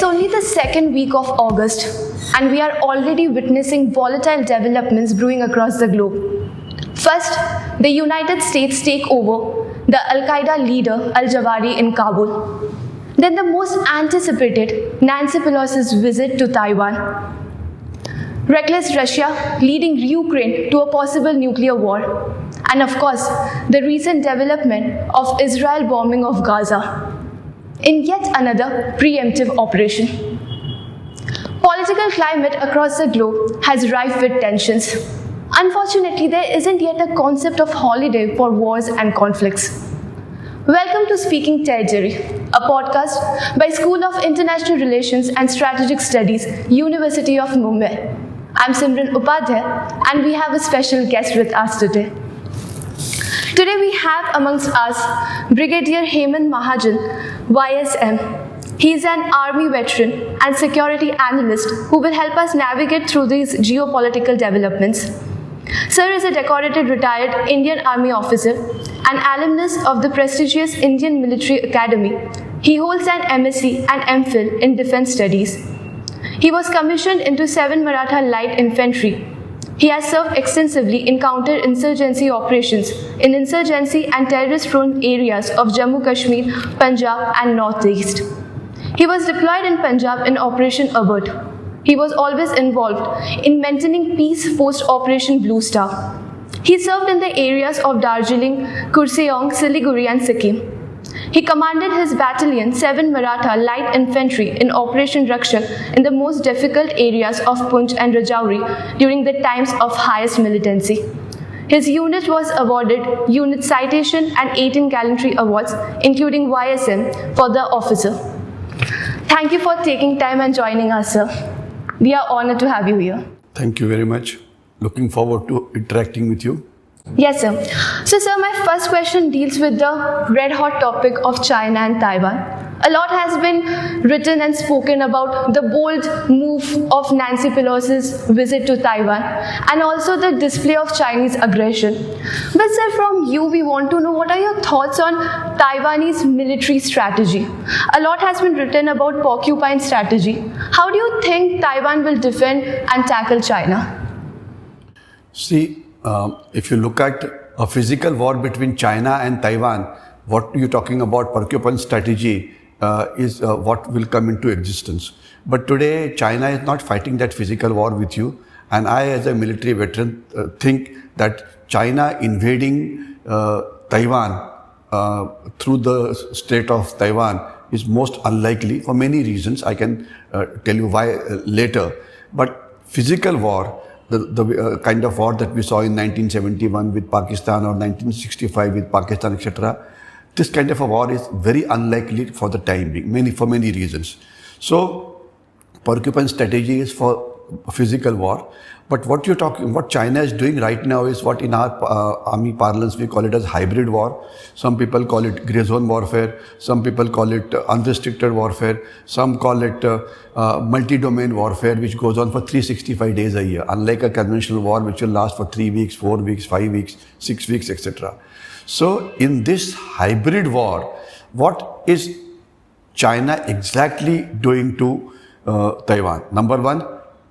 It's only the second week of August, and we are already witnessing volatile developments brewing across the globe. First, the United States take over the Al-Qaeda leader Al-Zawahiri in Kabul. Then the most anticipated, Nancy Pelosi's visit to Taiwan. Reckless Russia leading Ukraine to a possible nuclear war. And of course, the recent development of Israel bombing of Gaza in yet another preemptive operation. Political climate across the globe has rife with tensions. Unfortunately, there isn't yet a concept of holiday for wars and conflicts. Welcome to Speaking Territory, a podcast by School of International Relations and Strategic Studies, University of Mumbai. I'm Simran Upadhyay, and we have a special guest with us today. Today we have amongst us Brigadier Hemant Mahajan, YSM. He is an army veteran and security analyst who will help us navigate through these geopolitical developments. Sir is a decorated retired Indian Army officer, an alumnus of the prestigious Indian Military Academy. He holds an MSc and MPhil in Defence Studies. He was commissioned into 7 Maratha Light Infantry. He has served extensively in counter-insurgency operations in insurgency and terrorist-prone areas of Jammu Kashmir, Punjab and Northeast. He was deployed in Punjab in Operation Avert. He was always involved in maintaining peace post-Operation Bluestar. He served in the areas of Darjeeling, Kurseong, Siliguri and Sikkim. He commanded his battalion 7 Maratha Light Infantry in Operation Rakshak in the most difficult areas of Poonch and Rajouri during the times of highest militancy. His unit was awarded Unit Citation and 18 Gallantry Awards, including YSM, for the officer. Thank you for taking time and joining us, sir. We are honored to have you here. Thank you very much. Looking forward to interacting with you. Yes, sir. So, sir, my first question deals with the red-hot topic of China and Taiwan. A lot has been written and spoken about the bold move of Nancy Pelosi's visit to Taiwan and also the display of Chinese aggression. But, sir, from you, we want to know what are your thoughts on Taiwanese military strategy? A lot has been written about porcupine strategy. How do you think Taiwan will defend and tackle China? See, if you look at a physical war between China and Taiwan, what you're talking about porcupine strategy is what will come into existence. But today, China is not fighting that physical war with you. And I, as a military veteran, think that China invading Taiwan through the state of Taiwan is most unlikely for many reasons. I can tell you why later. But physical war, the kind of war that we saw in 1971 with Pakistan or 1965 with Pakistan, etc. This kind of a war is very unlikely for the time being, for many reasons. So, porcupine strategy is for physical war. But what China is doing right now is what in our army parlance we call it as hybrid war. Some people call it grey zone warfare. Some people call it unrestricted warfare. Some call it multi-domain warfare, which goes on for 365 days a year, unlike a conventional war which will last for 3 weeks, 4 weeks, 5 weeks, 6 weeks, etc. So in this hybrid war, what is China exactly doing to Taiwan? Number one,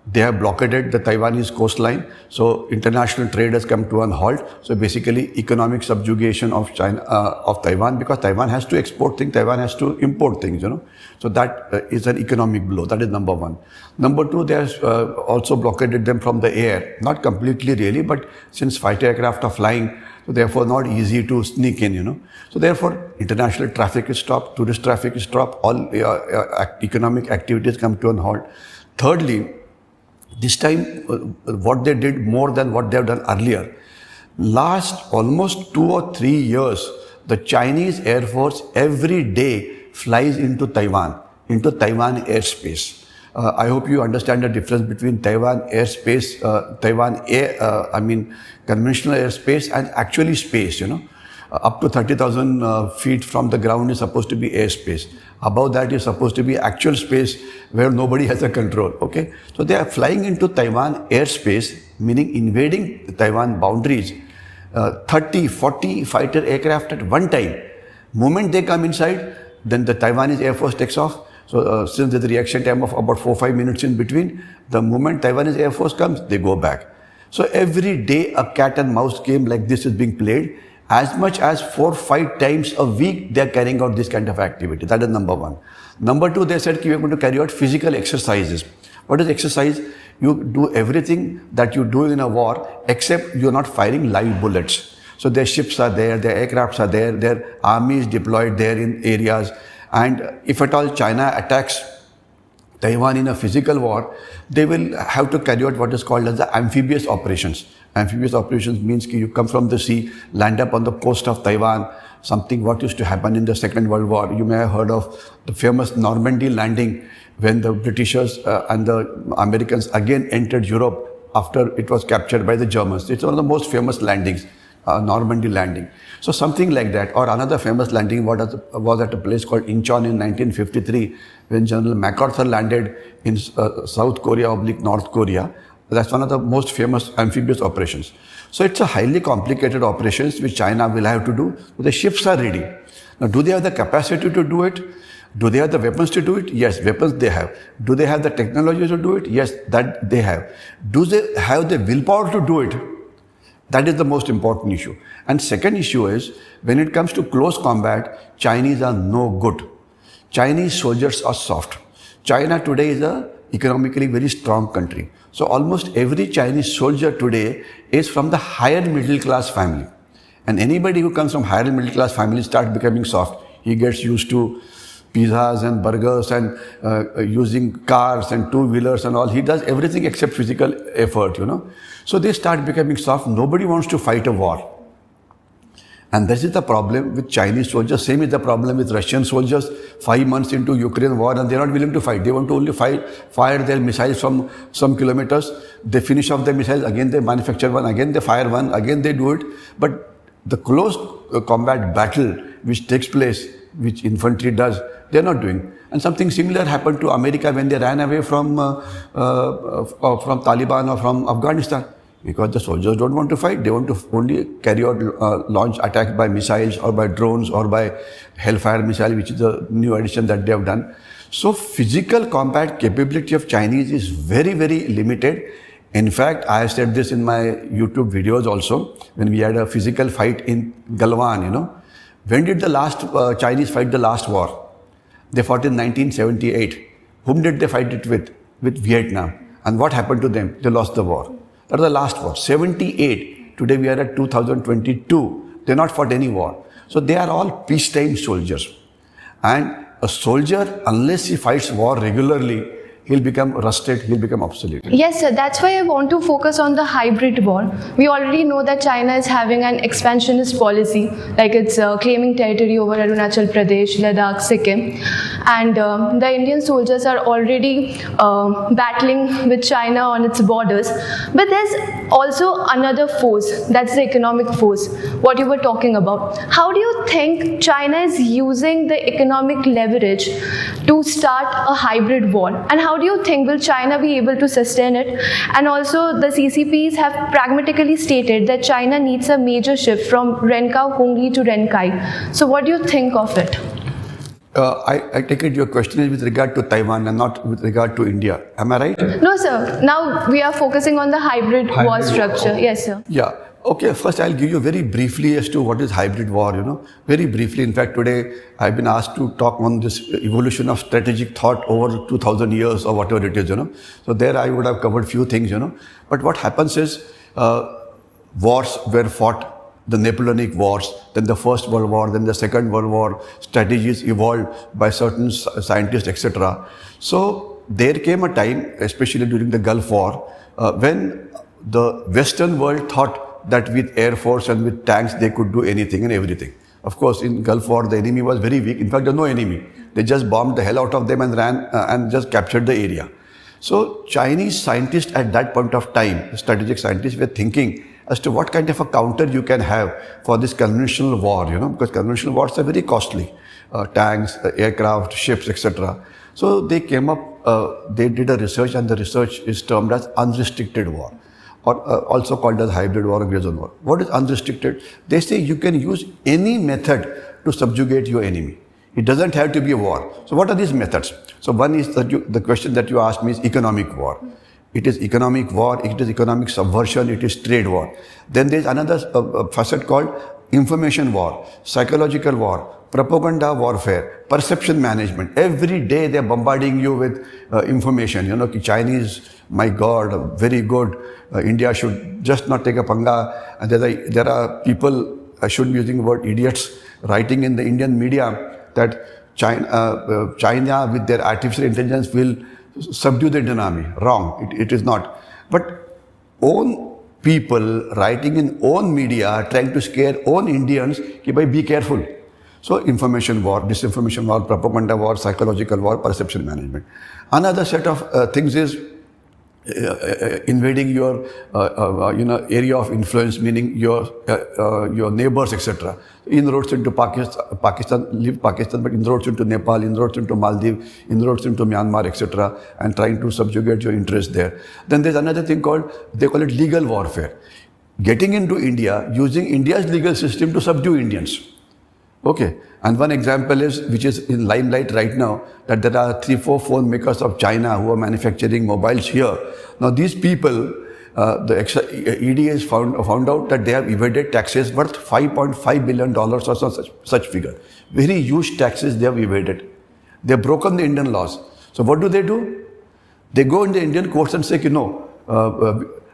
they have blockaded the Taiwanese coastline, so international trade has come to a halt. So basically, economic subjugation of China, of Taiwan, because Taiwan has to export things, Taiwan has to import things, So that is an economic blow. That is number one. Number two, they have also blockaded them from the air. Not completely, really, but since fighter aircraft are flying, so therefore not easy to sneak in, So therefore, international traffic is stopped, tourist traffic is stopped, all economic activities come to a halt. Thirdly, this time, what they did more than what they have done earlier. Last almost 2 or 3 years, the Chinese Air Force every day flies into Taiwan airspace. I hope you understand the difference between Taiwan airspace, conventional airspace and actually space, Up to 30,000 feet from the ground is supposed to be airspace. Above that is supposed to be actual space where nobody has a control, okay? So they are flying into Taiwan airspace, meaning invading the Taiwan boundaries, 30, 40 fighter aircraft at one time. Moment they come inside, then the Taiwanese Air Force takes off. So since there's a reaction time of about 4-5 minutes in between, the moment Taiwanese Air Force comes, they go back. So every day a cat and mouse game like this is being played. As much as 4-5 times a week, they are carrying out this kind of activity. That is number one. Number two, they said we are going to carry out physical exercises. What is exercise? You do everything that you do in a war, except you are not firing live bullets. So their ships are there, their aircrafts are there, their army is deployed there in areas. And if at all China attacks Taiwan in a physical war, they will have to carry out what is called as the amphibious operations. Amphibious operations means you come from the sea, land up on the coast of Taiwan, something what used to happen in the Second World War. You may have heard of the famous Normandy landing when the Britishers and the Americans again entered Europe after it was captured by the Germans. It's one of the most famous landings, Normandy landing. So something like that. Or another famous landing was at a place called Incheon in 1953 when General MacArthur landed in South Korea / North Korea. That's one of the most famous amphibious operations. So it's a highly complicated operations which China will have to do. The ships are ready. Now, do they have the capacity to do it? Do they have the weapons to do it? Yes, weapons they have. Do they have the technology to do it? Yes, that they have. Do they have the willpower to do it? That is the most important issue. And second issue is, when it comes to close combat, Chinese are no good. Chinese soldiers are soft. China today is a economically very strong country. So almost every Chinese soldier today is from the higher middle class family. And anybody who comes from higher middle class family starts becoming soft. He gets used to pizzas and burgers and using cars and two-wheelers and all. He does everything except physical effort, you know. So they start becoming soft. Nobody wants to fight a war. And this is the problem with Chinese soldiers. Same is the problem with Russian soldiers. 5 months into Ukraine war and they're not willing to fight. They want to only fire their missiles from some kilometers. They finish off the missiles. Again they manufacture one. Again they fire one. Again they do it. But the close combat battle which takes place, which infantry does, they're not doing. And something similar happened to America when they ran away from Taliban or from Afghanistan. Because the soldiers don't want to fight. They want to only carry out launch attacks by missiles or by drones or by Hellfire missile, which is the new addition that they have done. So physical combat capability of Chinese is very, very limited. In fact, I have said this in my YouTube videos also, when we had a physical fight in Galwan, you know. When did the last Chinese fight the last war? They fought in 1978. Whom did they fight it with? With Vietnam. And what happened to them? They lost the war. That was the last war. 78. Today we are at 2022. They not fought any war. So they are all peacetime soldiers. And a soldier, unless he fights war regularly, he'll become rusted, he'll become obsolete. Yes, sir. That's why I want to focus on the hybrid war. We already know that China is having an expansionist policy, like it's claiming territory over Arunachal Pradesh, Ladakh, Sikkim. And the Indian soldiers are already battling with China on its borders. But there's also another force, that's the economic force, what you were talking about. How do you think China is using the economic leverage to start a hybrid war? And how do you think will China be able to sustain it? And also the CCPs have pragmatically stated that China needs a major shift from Renkao Hongli to Renkai. So what do you think of it? I take it your question is with regard to Taiwan and not with regard to India. Am I right? No, sir. Now we are focusing on the hybrid war structure. Okay. Yes, sir. Yeah. Okay, first I'll give you very briefly as to what is hybrid war, you know. Very briefly, in fact, today I've been asked to talk on this evolution of strategic thought over 2000 years or whatever it is, you know. So there I would have covered few things, you know. But what happens is wars were fought, the Napoleonic Wars, then the First World War, then the Second World War, strategies evolved by certain scientists, etc. So there came a time, especially during the Gulf War, when the Western world thought that with air force and with tanks they could do anything and everything. Of course, in Gulf War the enemy was very weak. In fact, there was no enemy. They just bombed the hell out of them and ran and just captured the area. So Chinese scientists at that point of time, strategic scientists, were thinking as to what kind of a counter you can have for this conventional war, you know, because conventional wars are very costly. Tanks, aircraft, ships, etc. So they came up, they did a research, and the research is termed as unrestricted war, or also called as hybrid war or gray zone war. What is unrestricted? They say you can use any method to subjugate your enemy. It doesn't have to be a war. So what are these methods? So one is that the question that you asked me is economic war. It is economic war, it is economic subversion, it is trade war. Then there is another facet called information war, psychological war, propaganda warfare, perception management. Every day they are bombarding you with information. You know, Chinese, my God, very good. India should just not take a panga. And there are people, I shouldn't be using the word idiots, writing in the Indian media that China with their artificial intelligence will subdue the Indian army. Wrong, it is not. But own people writing in own media trying to scare own Indians, ki bhai, be careful. So information war, disinformation war, propaganda war, psychological war, perception management. Another set of things is invading your area of influence, meaning your neighbors, etc. Inroads into Pakistan, leave Pakistan, but inroads into Nepal, inroads into Maldives, inroads into Myanmar, etc. and trying to subjugate your interest there. Then there's another thing called, they call it legal warfare. Getting into India, using India's legal system to subdue Indians. Okay, and one example is, which is in limelight right now, that there are 3-4 phone makers of China who are manufacturing mobiles here. Now these people, the ED has found out that they have evaded taxes worth $5.5 billion or such figure. Very huge taxes they have evaded. They have broken the Indian laws. So what do? They go in the Indian courts and say,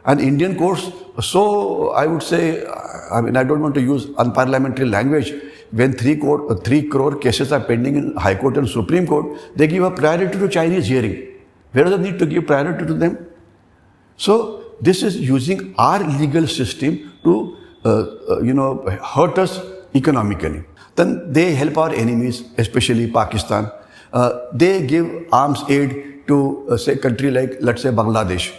and Indian courts, so I would say, I mean, I don't want to use unparliamentary language. When 3 crore cases are pending in High Court and Supreme Court, they give a priority to Chinese hearing. Where is the need to give priority to them? So this is using our legal system to, hurt us economically. Then they help our enemies, especially Pakistan. They give arms aid to, say, country like, let's say, Bangladesh.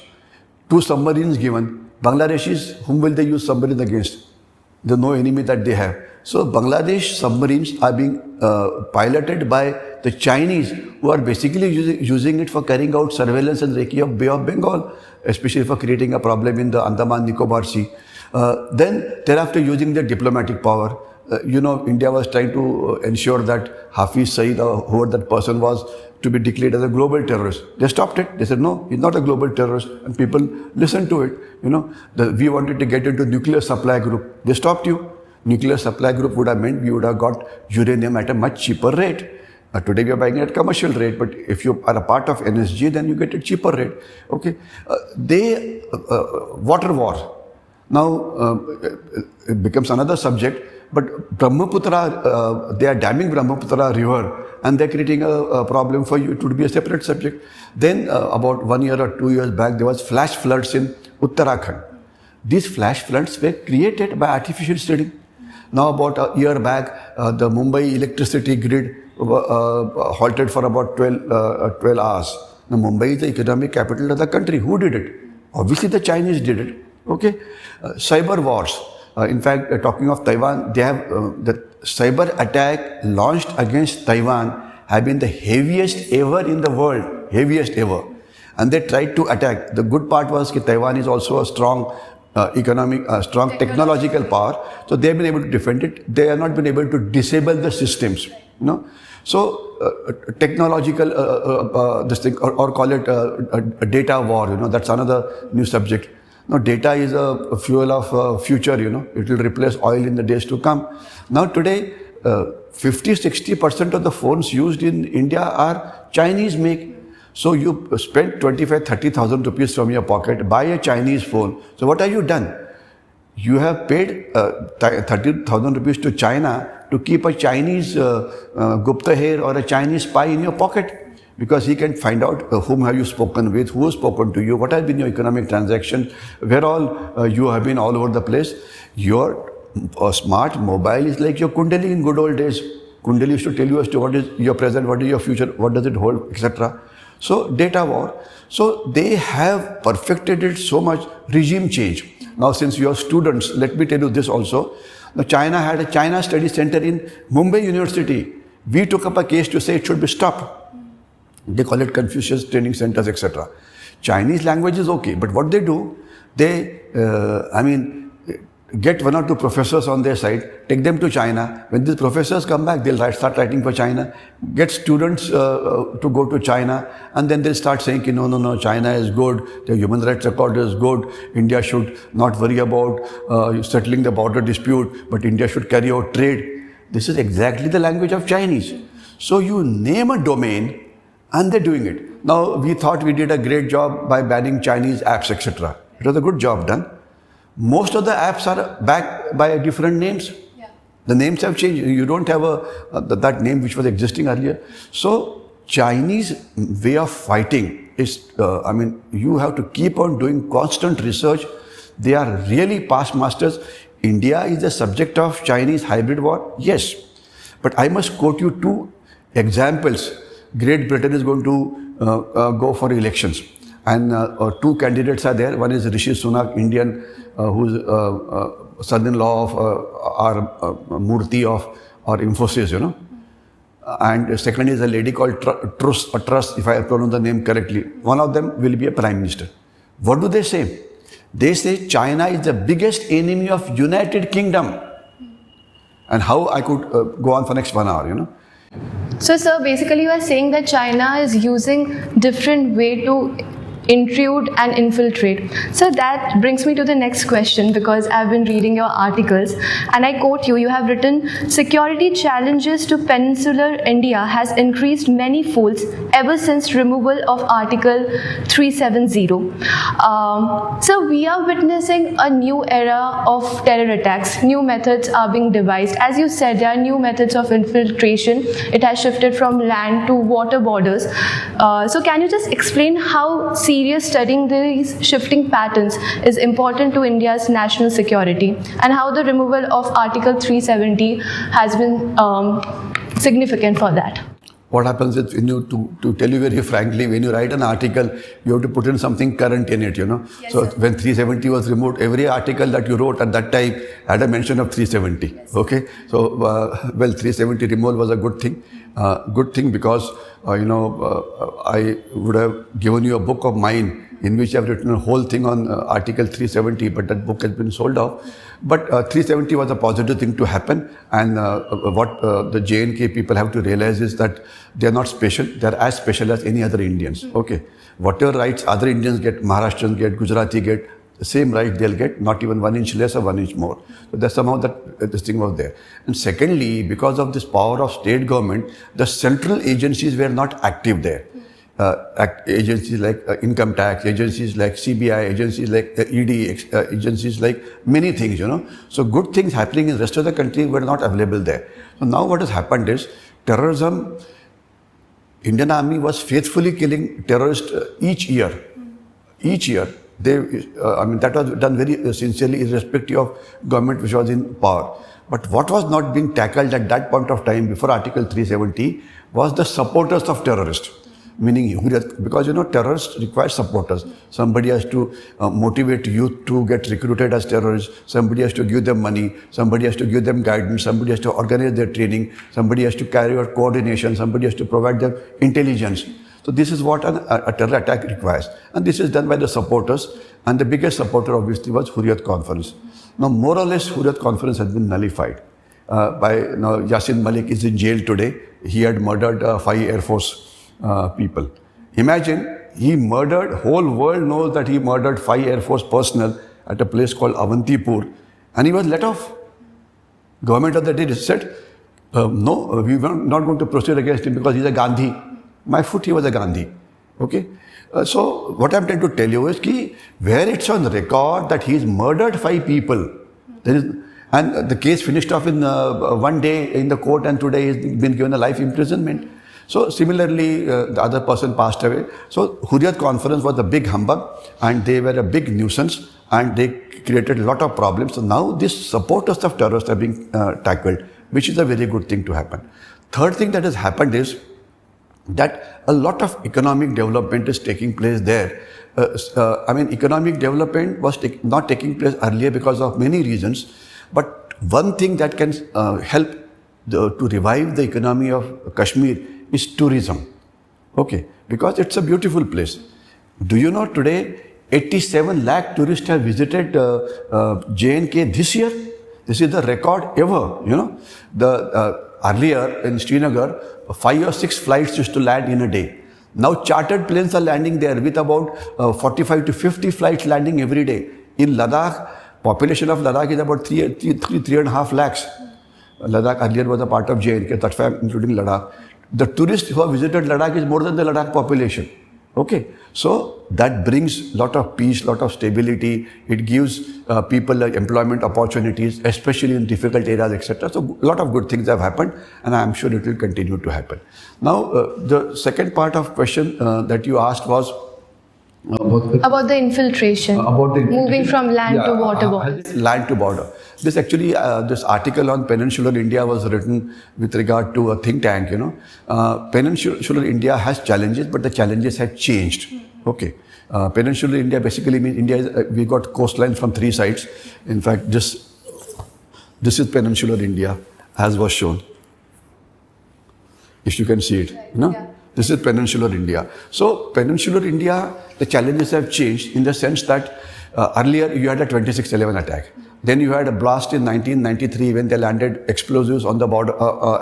2 submarines given. Bangladeshis, whom will they use submarines against? There's no enemy that they have. So Bangladesh submarines are being piloted by the Chinese, who are basically using it for carrying out surveillance and recce of Bay of Bengal, especially for creating a problem in the Andaman Nicobar Sea. Then thereafter using their diplomatic power. India was trying to ensure that Hafiz Saeed, or whoever that person was, to be declared as a global terrorist. They stopped it. They said, no, he's not a global terrorist. And people listened to it. We wanted to get into nuclear supply group. They stopped you. Nuclear supply group would have meant we would have got uranium at a much cheaper rate. Today we are buying it at commercial rate, but if you are a part of NSG, then you get a cheaper rate. Okay, water war. Now it becomes another subject. But Brahmaputra, they are damming Brahmaputra river, and they're creating a problem for you. It would be a separate subject. Then about 1 year or 2 years back, there was flash floods in Uttarakhand. These flash floods were created by artificial shading. Now about a year back, the Mumbai electricity grid halted for about 12 hours. Now Mumbai is the economic capital of the country. Who did it? Obviously the Chinese did it. Okay, cyber wars. In fact, talking of Taiwan, they have the cyber attack launched against Taiwan have been the heaviest ever in the world, heaviest ever. And they tried to attack. The good part was that Taiwan is also a strong strong technological power. So they have been able to defend it. They have not been able to disable the systems. So technological this thing, or call it a data war. That's another new subject. Now, data is a fuel of future, it will replace oil in the days to come. Now, today, 50-60% of the phones used in India are Chinese make. So, you spend 25,000-30,000 rupees from your pocket, buy a Chinese phone. So, what have you done? You have paid 30,000 rupees to China to keep a Chinese Gupta or a Chinese spy in your pocket. Because he can find out whom have you spoken with, who has spoken to you, what has been your economic transaction, where all you have been all over the place. Your smart mobile is like your Kundali in good old days. Kundali used to tell you as to what is your present, what is your future, what does it hold, etc. So data war. So they have perfected it so much. Regime change. Now since you are students, let me tell you this also. Now China had a China Study Center in Mumbai University. We took up a case to say it should be stopped. They call it Confucius Training Centers, etc. Chinese language is okay, but what they do, they, get one or two professors on their side, take them to China. When these professors come back, they'll start writing for China, get students to go to China, and then they'll start saying, no, China is good, the human rights record is good, India should not worry about settling the border dispute, but India should carry out trade. This is exactly the language of Chinese. So you name a domain, and they're doing it. Now, we thought we did a great job by banning Chinese apps, etc. It was a good job done. Most of the apps are backed by different names. Yeah. The names have changed. You don't have that name which was existing earlier. So Chinese way of fighting is, you have to keep on doing constant research. They are really past masters. India is the subject of Chinese hybrid war. Yes. But I must quote you two examples. Great Britain is going to go for elections. And two candidates are there. One is Rishi Sunak, Indian, who's son-in-law of our Murthy of our Infosys, And second is a lady called Truss, if I pronounce the name correctly. One of them will be a prime minister. What do they say? They say China is the biggest enemy of United Kingdom. And how I could go on for next 1 hour, So, sir, basically you are saying that China is using different way to intrude and infiltrate. So that brings me to the next question, because I've been reading your articles and I quote you have written, security challenges to peninsular India has increased many folds ever since removal of Article 370. So we are witnessing a new era of terror attacks. New methods are being devised. As you said, there are new methods of infiltration. It has shifted from land to water borders. So can you just explain how serious studying these shifting patterns is important to India's national security, and how the removal of Article 370 has been significant for that? What happens is, to tell you very frankly, when you write an article, you have to put in something current in it, Yes, so sir. When 370 was removed, every article that you wrote at that time had a mention of 370. Yes. Okay, so 370 removal was a good thing. Because I would have given you a book of mine in which I've written a whole thing on Article 370, but that book has been sold off. But 370 was a positive thing to happen, and what the J&K people have to realize is that they are not special. They are as special as any other Indians. Okay, whatever rights other Indians get, Maharashtrians get, Gujarati get, the same right they'll get, not even 1 inch less or 1 inch more. So that somehow this thing was there. And secondly, because of this power of state government, the central agencies were not active there. Agencies like income tax, agencies like CBI, agencies like ED, agencies like many things, So good things happening in the rest of the country were not available there. So now what has happened is, terrorism, Indian Army was faithfully killing terrorists each year. Each year. That was done very sincerely, irrespective of government which was in power. But what was not being tackled at that point of time, before Article 370, was the supporters of terrorists. Meaning, because terrorists require supporters. Somebody has to motivate youth to get recruited as terrorists. Somebody has to give them money. Somebody has to give them guidance. Somebody has to organize their training. Somebody has to carry out coordination. Somebody has to provide them intelligence. So this is what a terror attack requires. And this is done by the supporters. And the biggest supporter obviously was Hurriyat Conference. Now more or less Hurriyat Conference has been nullified. Yasin Malik is in jail today. He had murdered 5 Air Force people. Imagine, he murdered, whole world knows that he murdered 5 Air Force personnel at a place called Avantipur. And he was let off. Government of the day said, no, we were not going to proceed against him because he's a Gandhi. My foot, he was a Gandhi. Okay. So what I'm trying to tell you is where it's on record that he's murdered 5 people, and the case finished off in 1 day in the court, and today he's been given a life imprisonment. So similarly, the other person passed away. So Hurriyat Conference was a big humbug, and they were a big nuisance, and they created a lot of problems. So now these supporters of terrorists are being tackled, which is a very good thing to happen. Third thing that has happened is that a lot of economic development is taking place there. Economic development was not taking place earlier because of many reasons. But one thing that can help to revive the economy of Kashmir is tourism. Okay, because it's a beautiful place. Do you know today 87 lakh tourists have visited J&K this year. This is the record ever, you know. Earlier in Srinagar, 5 or 6 flights used to land in a day. Now chartered planes are landing there with about 45 to 50 flights landing every day. In Ladakh, population of Ladakh is about 3.5 lakhs. Ladakh earlier was a part of J&K, that's why I'm including Ladakh. The tourists who have visited Ladakh is more than the Ladakh population. Okay, so that brings lot of peace, lot of stability. It gives people employment opportunities, especially in difficult areas, etc. So a lot of good things have happened, and I am sure it will continue to happen. Now, the second part of question that you asked was about the infiltration, moving from land to water border. Land to border. This actually, this article on peninsular India was written with regard to a think tank, you know. Peninsular India has challenges, but the challenges have changed. Okay. Peninsular India basically means India is, we got coastlines from 3 sides. In fact, this is peninsular India, as was shown. If you can see it, you know. Yeah. This is peninsular India. So peninsular India, the challenges have changed in the sense that earlier you had a 26/11 attack. Then you had a blast in 1993 when they landed explosives on the border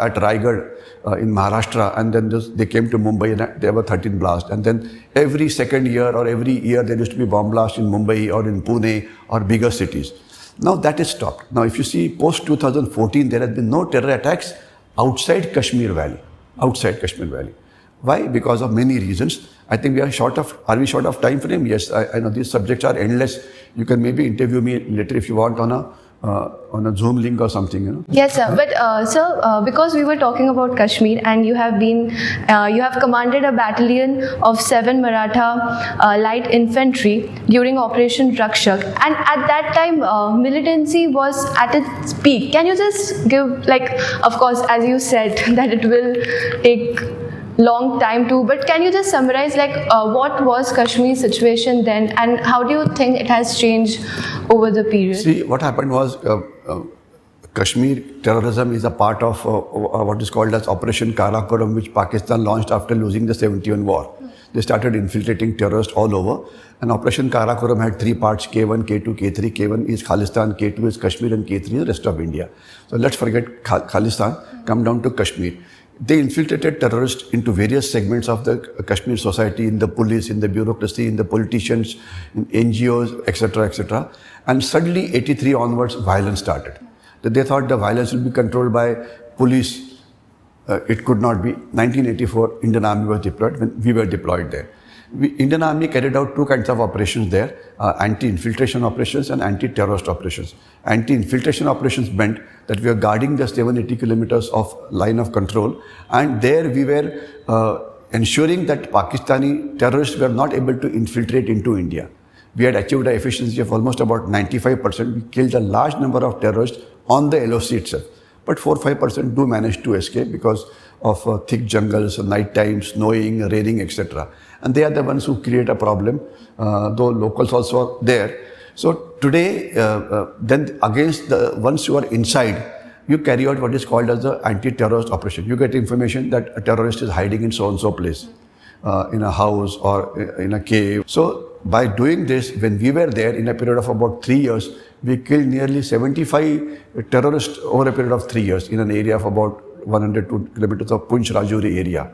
at Raigad in Maharashtra, and then they came to Mumbai and there were 13 blasts. And then every second year or every year there used to be bomb blasts in Mumbai or in Pune or bigger cities. Now that is stopped. Now if you see post 2014, there has been no terror attacks outside Kashmir Valley. Outside Kashmir Valley. Why? Because of many reasons. I think we are short of time frame? Yes, I know these subjects are endless. You can maybe interview me later if you want on a Zoom link or something, you know. Yes, sir. But sir, because we were talking about Kashmir, and you have commanded a battalion of 7 Maratha light infantry during Operation Rakshak, and at that time militancy was at its peak. Can you just give, like, of course, as you said, that it will take long time too, but can you just summarize, like, what was Kashmir's situation then, and how do you think it has changed over the period? See, what happened was Kashmir terrorism is a part of what is called as Operation Karakoram, which Pakistan launched after losing the 71 war. They started infiltrating terrorists all over, and Operation Karakoram had 3 parts: K1, K2, K3. K1 is Khalistan, K2 is Kashmir, and K3 is the rest of India. So let's forget Khalistan, come down to Kashmir. They infiltrated terrorists into various segments of the Kashmir society, in the police, in the bureaucracy, in the politicians, in NGOs, etc., etc. And suddenly, 83 onwards, violence started. They thought the violence will be controlled by police. It could not be. 1984, Indian Army was deployed when we were deployed there. Indian Army carried out 2 kinds of operations there, anti-infiltration operations and anti-terrorist operations. Anti-infiltration operations meant that we were guarding the 780 kilometers of line of control, and there we were ensuring that Pakistani terrorists were not able to infiltrate into India. We had achieved an efficiency of almost about 95%. We killed a large number of terrorists on the LOC itself. But 4-5% do manage to escape because of thick jungles, night time, snowing, raining, etc. And they are the ones who create a problem, though locals also are there. So today, then against the ones who are inside, you carry out what is called as the anti-terrorist operation. You get information that a terrorist is hiding in so-and-so place, in a house or in a cave. So by doing this, when we were there in a period of about 3 years, we killed nearly 75 terrorists over a period of 3 years in an area of about 102 kilometers of Poonch Rajouri area.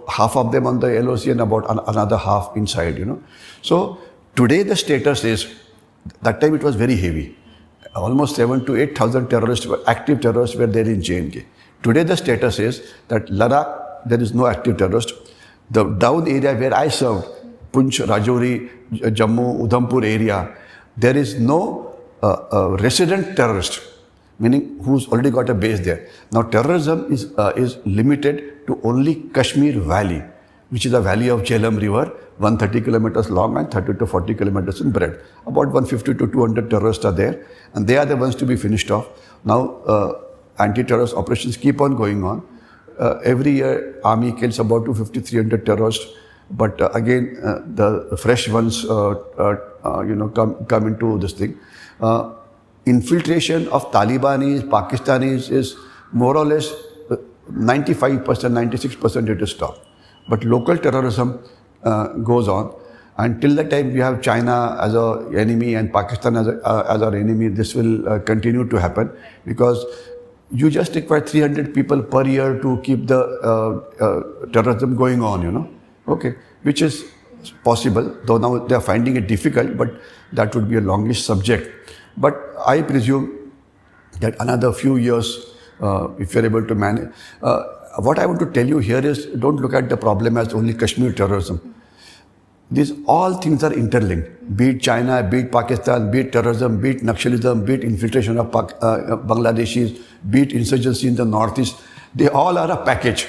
Half of them on the LOC and about another half inside, you know. So today the status is, that time it was very heavy. Almost 7,000 to 8,000 terrorists, active terrorists were there in J&K. Today the status is that Ladakh, there is no active terrorist. The down area where I served, Poonch, Rajouri, Jammu, Udhampur area, there is no resident terrorist, meaning who's already got a base there. Now terrorism is limited to only Kashmir Valley, which is a valley of Jhelum River, 130 kilometers long and 30 to 40 kilometers in breadth. About 150 to 200 terrorists are there, and they are the ones to be finished off. Now anti-terrorist operations keep on going on. Every year army kills about 250-300 terrorists, but again the fresh ones come into this thing. Infiltration of Talibanis, Pakistanis is more or less 95%, 96% it is stopped. But local terrorism goes on. Until the time we have China as our enemy and Pakistan as our enemy, this will continue to happen, because you just require 300 people per year to keep the terrorism going on, okay, which is possible, though now they are finding it difficult, but that would be a longish subject. But I presume that another few years, if you're able to manage, what I want to tell you here is, don't look at the problem as only Kashmir terrorism. These all things are interlinked, be it China, be it Pakistan, be it terrorism, be it Naxalism, be it infiltration of Bangladeshis, be it insurgency in the northeast, they all are a package.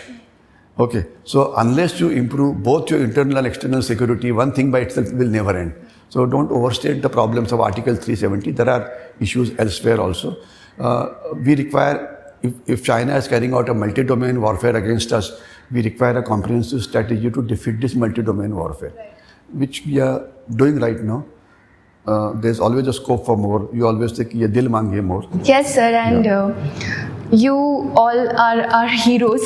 Okay, so unless you improve both your internal and external security, one thing by itself will never end. So don't overstate the problems of Article 370. There are issues elsewhere also. We require, if China is carrying out a multi-domain warfare against us, we require a comprehensive strategy to defeat this multi-domain warfare, which we are doing right now. There's always a scope for more. You always think, ye dil mange more. Yes, sir, and you all are our heroes.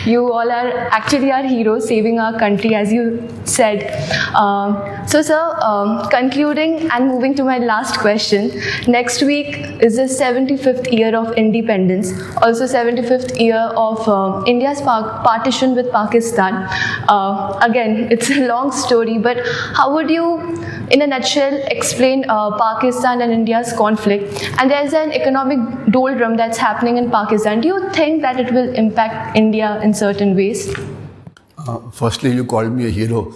You all are actually our heroes, saving our country, as you said. So, sir, concluding and moving to my last question. Next week is the 75th year of independence, also 75th year of India's partition with Pakistan. Again, it's a long story, but how would you, in a nutshell, explain Pakistan and India's conflict? And there's an economic doldrum that's happening in Pakistan. Do you think that it will impact India in certain ways? Firstly, you called me a hero.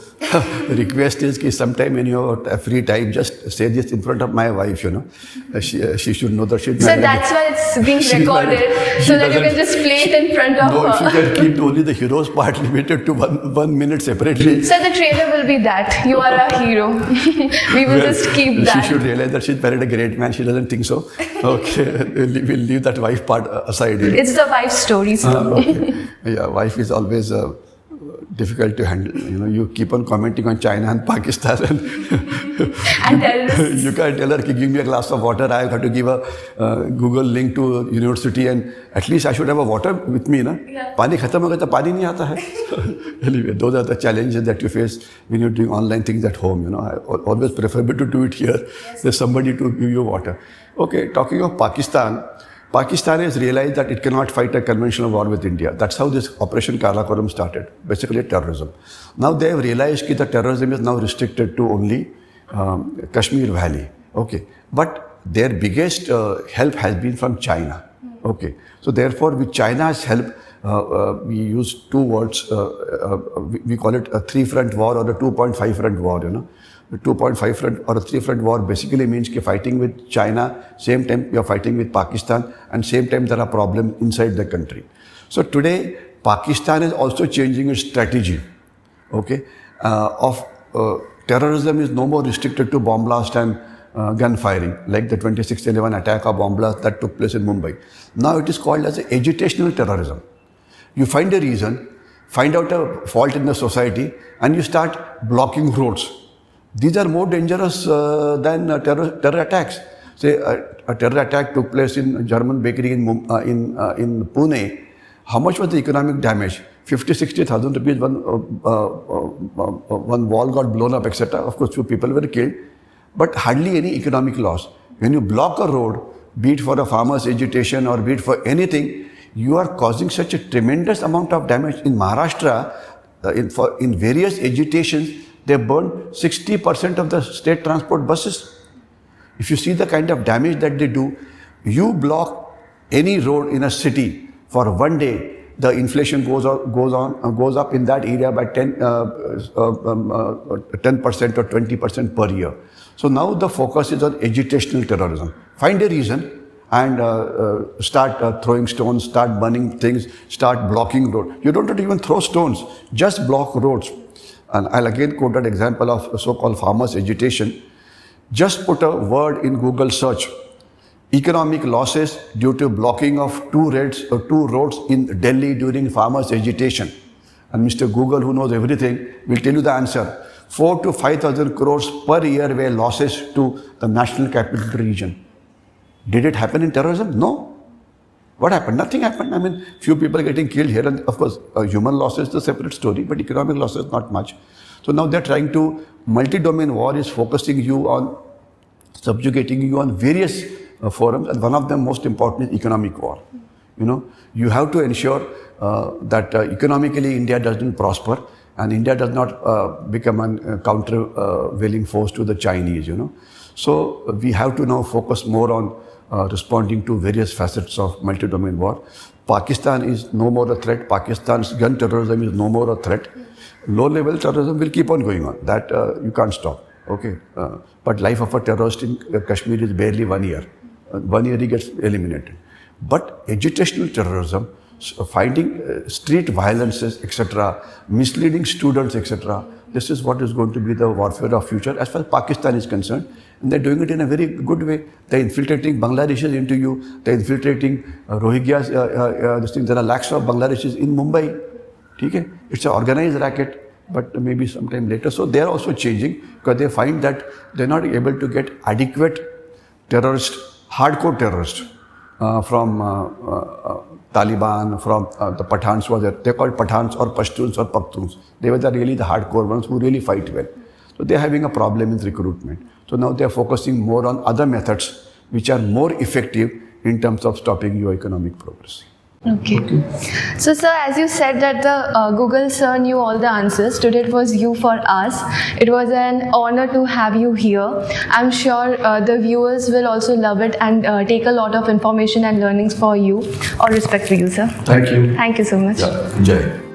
Request is that sometime when you have free time, just say this in front of my wife, She should know that she's So that's why it's being recorded, so that you can just play it in front of her. No, if you can keep only the heroes part limited to one minute separately. So the trailer will be that. You are a hero. We will just keep that. She should realize that she's married a great man. She doesn't think so. Okay, we'll leave that wife part aside. It's the wife story. Okay. Yeah, wife is always difficult to handle. You keep on commenting on China and Pakistan, and terrorists. You can't tell her, give me a glass of water. I have to give a Google link to university, and at least I should have a water with me. Pani khatam ho gaya to pani nahi aata hai. Anyway, those are the challenges that you face when you're doing online things at home. I always prefer to do it here. There's somebody to give you water. Okay, talking of Pakistan. Pakistan has realized that it cannot fight a conventional war with India. That's how this Operation Karakoram started, basically terrorism. Now they have realized that the terrorism is now restricted to only Kashmir Valley. Okay, but their biggest help has been from China. Okay, so therefore with China's help, we use two words, we call it a three-front war or a 2.5 front war, The 2.5 front or a 3-front war basically means that fighting with China, same time you're fighting with Pakistan, and same time there are problems inside the country. So today, Pakistan is also changing its strategy, okay, of terrorism is no more restricted to bomb blast and gun firing, like the 26/11 attack or bomb blast that took place in Mumbai. Now it is called as agitational terrorism. You find a reason, find out a fault in the society, and you start blocking roads. These are more dangerous than terror attacks. Say a terror attack took place in a German bakery in Pune. How much was the economic damage? 50,000-60,000 rupees. One wall got blown up, etc. Of course, few people were killed, but hardly any economic loss. When you block a road, be it for a farmer's agitation or be it for anything, you are causing such a tremendous amount of damage. In Maharashtra, in various agitations, they burned 60% of the state transport buses. If you see the kind of damage that they do, you block any road in a city for one day, the inflation goes up in that area by 10% or 20% per year. So now the focus is on agitational terrorism. Find a reason and start throwing stones, start burning things, start blocking roads. You don't have to even throw stones, just block roads. And I'll again quote that example of so-called farmers' agitation. Just put a word in Google search, economic losses due to blocking of two roads in Delhi during farmers' agitation. And Mr. Google, who knows everything, will tell you the answer. 4,000 to 5,000 crores per year were losses to the national capital region. Did it happen in terrorism? No. What happened? Nothing happened. I mean, few people getting killed here, and of course, human loss is a separate story, but economic losses not much. So now they're trying to multi-domain war is focusing you on, subjugating you on various forums, and one of them most important is economic war. You have to ensure that economically India doesn't prosper and India does not become a countervailing force to the Chinese, So we have to now focus more on responding to various facets of multi-domain war. Pakistan is no more a threat. Pakistan's gun terrorism is no more a threat. Low-level terrorism will keep on going on. That you can't stop. Okay, but life of a terrorist in Kashmir is barely 1 year. 1 year he gets eliminated. But agitational terrorism, finding street violences, etc., misleading students, etc., this is what is going to be the warfare of future as far as Pakistan is concerned. And they're doing it in a very good way. They're infiltrating Bangladeshis into you. They're infiltrating Rohingyas. There are lakhs of Bangladeshis in Mumbai. Okay? It's an organized racket, but maybe sometime later. So they're also changing because they find that they're not able to get adequate terrorists, hardcore terrorists from Taliban, from the Pathans who are there. They're called Pathans or Pashtuns or Pakhtuns. They were really the hardcore ones who really fight well. So they're having a problem in recruitment. So now they're focusing more on other methods which are more effective in terms of stopping your economic progress. Okay. So, sir, as you said that the Google sir knew all the answers, today it was you for us. It was an honor to have you here. I'm sure the viewers will also love it and take a lot of information and learnings for you. All respect for you, sir. Thank you. Thank you so much. Yeah. Jai.